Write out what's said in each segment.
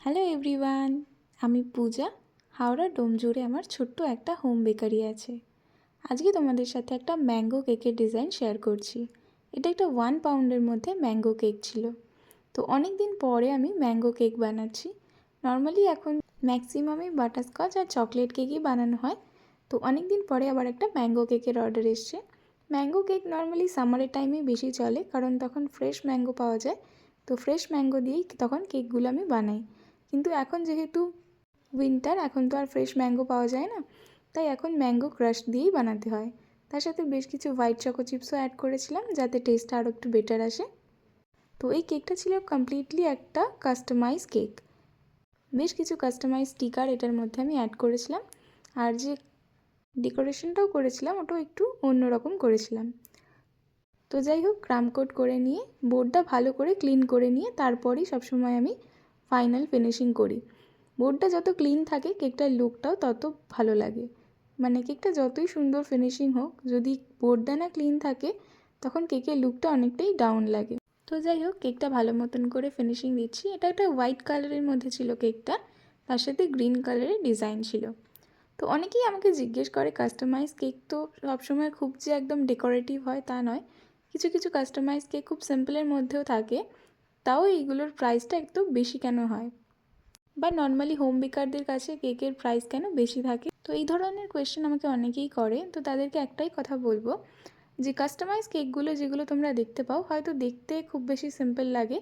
Hello everyone, আমি পূজা। হাওড়া ডোমজুড়ে আমার ছোট্ট একটা হোম বেকারি আছে। আজকে তোমাদের সাথে একটা ম্যাঙ্গো কেকের ডিজাইন শেয়ার করছি। এটা একটা 1 পাউন্ডের মধ্যে ম্যাঙ্গো কেক ছিল। তো অনেক দিন পরে আমি ম্যাঙ্গো কেক বানাচ্ছি। নর্মালি এখন ম্যাক্সিমামই বাটারস্কচ আর চকলেট কেকই বানানো হয়। তো অনেক দিন পরে আবার একটা ম্যাঙ্গো কেকের অর্ডার এসছে। ম্যাঙ্গো কেক নর্মালি সামারের টাইমেই বেশি চলে, কারণ তখন ফ্রেশ ম্যাঙ্গো পাওয়া যায়। তো ফ্রেশ ম্যাঙ্গো দিয়েই তখন কেকগুলো আমি বানাই। কিন্তু এখন যেহেতু উইন্টার, এখন তো আর ফ্রেশ ম্যাঙ্গো পাওয়া যায় না, তাই এখন ম্যাঙ্গো ক্রাশ দিয়েই বানাতে হয়। তার সাথে বেশ কিছু হোয়াইট চকো চিপসও অ্যাড করেছিলাম, যাতে টেস্টটা আরও একটু বেটার আসে। তো এই কেকটা ছিল কমপ্লিটলি একটা কাস্টমাইজ কেক। বেশ কিছু কাস্টমাইজ স্টিকার এটার মধ্যে আমি অ্যাড করেছিলাম, আর যে ডেকোরেশনটাও করেছিলাম ওটাও একটু অন্যরকম করেছিলাম। তো যাই হোক, ক্রাম কোট করে নিয়ে বোর্ডটা ভালো করে ক্লিন করে নিয়ে তারপরেই সবসময় আমি ফাইনাল ফিনিশিং করি। বোর্ডটা যত ক্লিন থাকে কেকটার লুকটাও তত ভালো লাগে। মানে কেকটা যতই সুন্দর ফিনিশিং হোক, যদি বোর্ডটা না ক্লিন থাকে তখন কেকের লুকটা অনেকটাই ডাউন লাগে। তো যাই হোক, কেকটা ভালো মতন করে ফিনিশিং দিচ্ছি। এটা একটা হোয়াইট কালারের মধ্যে ছিল কেকটা, তার সাথে গ্রিন কালারের ডিজাইন ছিল। তো অনেকেই আমাকে জিজ্ঞেস করে কাস্টমাইজ কেক তো সবসময় খুব যে একদম ডেকোরেটিভ হয় তা নয়, কিছু কিছু কাস্টমাইজ কেক খুব সিম্পলের মধ্যেও থাকে। তাও এইগুলোর প্রাইসটা একটু বেশি কেন হয়, বা নর্মালি হোম বেকারদের কাছে কেকের প্রাইস কেন বেশি থাকে? তো এই ধরনের কোয়েশ্চেন আমাকে অনেকেই করে। তো তাদেরকে একটাই কথা বলবো, যে কাস্টমাইজ কেকগুলো যেগুলো তোমরা দেখতে পাও হয়তো দেখতে খুব বেশি সিম্পল লাগে,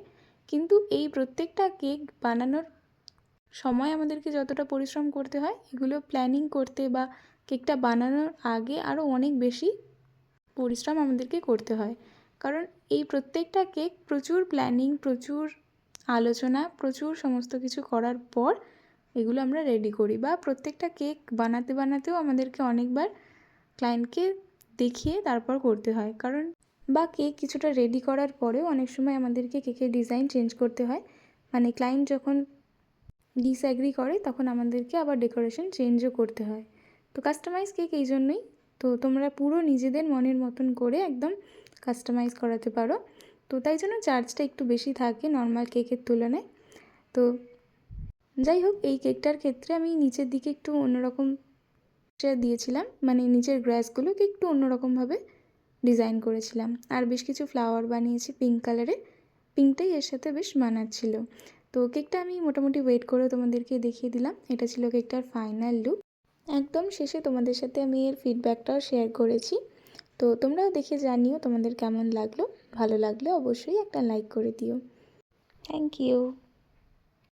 কিন্তু এই প্রত্যেকটা কেক বানানোর সময় আমাদেরকে যতটা পরিশ্রম করতে হয়, এগুলো প্ল্যানিং করতে বা কেকটা বানানোর আগে আরও অনেক বেশি পরিশ্রম আমাদেরকে করতে হয়। কারণ এই প্রত্যেকটা কেক প্রচুর প্ল্যানিং, প্রচুর আলোচনা, প্রচুর সমস্ত কিছু করার পর এগুলো আমরা রেডি করি। বা প্রত্যেকটা কেক বানাতে বানাতেও আমাদেরকে অনেকবার ক্লায়েন্টকে দেখিয়ে তারপর করতে হয়। কারণ বা কেক কিছুটা রেডি করার পরেও অনেক সময় আমাদেরকে কেকের ডিজাইন চেঞ্জ করতে হয়। মানে ক্লায়েন্ট যখন ডিসঅ্যাগ্রি করে তখন আমাদেরকে আবার ডেকোরেশন চেঞ্জও করতে হয়। তো কাস্টমাইজ কেক এই জন্যই। তো তোমরা পুরো নিজেদের মনের মতন করে একদম কাস্টমাইজ করাতে পারো। তো তাই জন্য চার্জটা একটু বেশি থাকে নর্মাল কেকের তুলনায়। তো যাই হোক, এই কেকটার ক্ষেত্রে আমি নিচের দিকে একটু অন্যরকম দিয়েছিলাম, মানে নিচের গ্রাসগুলোকে একটু অন্যরকমভাবে ডিজাইন করেছিলাম। আর বেশ কিছু ফ্লাওয়ার বানিয়েছি পিঙ্ক কালারের, পিঙ্কটাই এর সাথে বেশ মানাচ্ছিল। তো কেকটা আমি মোটামুটি ওয়েট করে তোমাদেরকে দেখিয়ে দিলাম। এটা ছিল কেকটার ফাইনাল লুক। একদম শেষে তোমাদের সাথে আমি এর ফিডব্যাকটাও শেয়ার করেছি। তো তোমরাও দেখে জানিও তোমাদের কেমন লাগলো। ভালো লাগলে অবশ্যই একটা লাইক করে দিও। Thank you.